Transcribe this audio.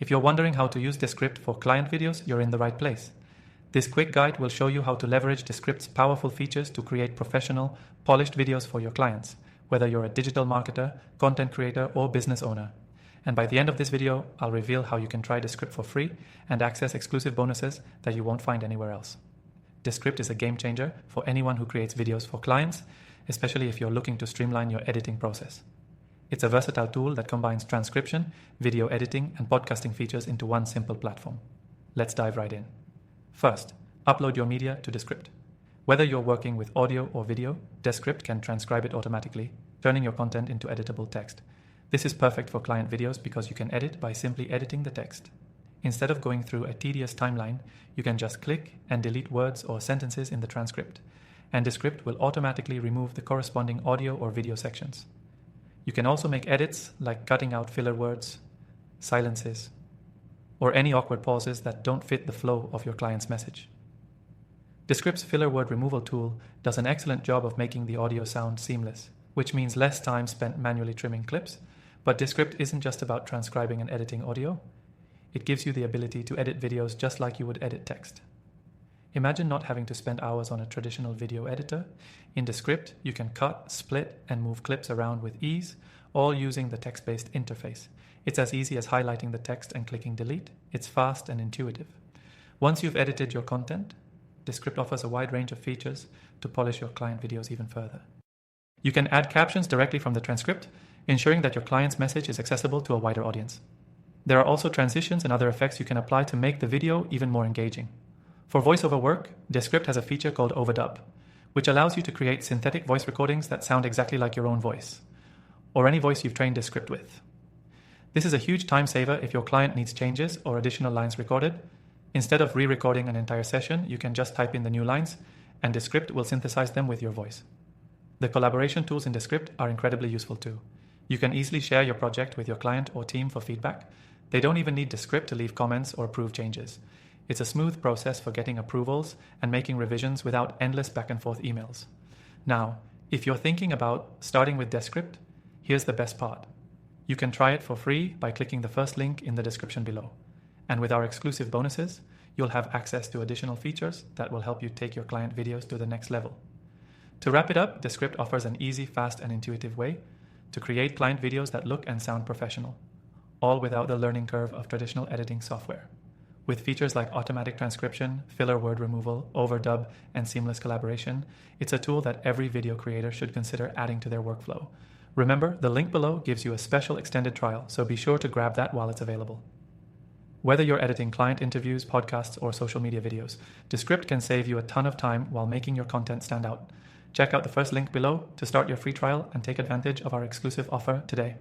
If you're wondering how to use Descript for client videos, you're in the right place. This quick guide will show you how to leverage Descript's powerful features to create professional, polished videos for your clients, whether you're a digital marketer, content creator, or business owner. And by the end of this video, I'll reveal how you can try Descript for free and access exclusive bonuses that you won't find anywhere else. Descript is a game changer for anyone who creates videos for clients, especially if you're looking to streamline your editing process. It's a versatile tool that combines transcription, video editing, and podcasting features into one simple platform. Let's dive right in. First, upload your media to Descript. Whether you're working with audio or video, Descript can transcribe it automatically, turning your content into editable text. This is perfect for client videos because you can edit by simply editing the text. Instead of going through a tedious timeline, you can just click and delete words or sentences in the transcript, and Descript will automatically remove the corresponding audio or video sections. You can also make edits like cutting out filler words, silences, or any awkward pauses that don't fit the flow of your client's message. Descript's filler word removal tool does an excellent job of making the audio sound seamless, which means less time spent manually trimming clips. But Descript isn't just about transcribing and editing audio. It gives you the ability to edit videos just like you would edit text. Imagine not having to spend hours on a traditional video editor. In Descript, you can cut, split, and move clips around with ease, all using the text-based interface. It's as easy as highlighting the text and clicking delete. It's fast and intuitive. Once you've edited your content, Descript offers a wide range of features to polish your client videos even further. You can add captions directly from the transcript, ensuring that your client's message is accessible to a wider audience. There are also transitions and other effects you can apply to make the video even more engaging. For voiceover work, Descript has a feature called Overdub, which allows you to create synthetic voice recordings that sound exactly like your own voice, or any voice you've trained Descript with. This is a huge time saver if your client needs changes or additional lines recorded. Instead of re-recording an entire session, you can just type in the new lines, and Descript will synthesize them with your voice. The collaboration tools in Descript are incredibly useful too. You can easily share your project with your client or team for feedback. They don't even need Descript to leave comments or approve changes. It's a smooth process for getting approvals and making revisions without endless back and forth emails. Now, if you're thinking about starting with Descript, here's the best part. You can try it for free by clicking the first link in the description below. And with our exclusive bonuses, you'll have access to additional features that will help you take your client videos to the next level. To wrap it up, Descript offers an easy, fast, and intuitive way to create client videos that look and sound professional, all without the learning curve of traditional editing software. With features like automatic transcription, filler word removal, overdub, and seamless collaboration, it's a tool that every video creator should consider adding to their workflow. Remember, the link below gives you a special extended trial, so be sure to grab that while it's available. Whether you're editing client interviews, podcasts, or social media videos, Descript can save you a ton of time while making your content stand out. Check out the first link below to start your free trial and take advantage of our exclusive offer today.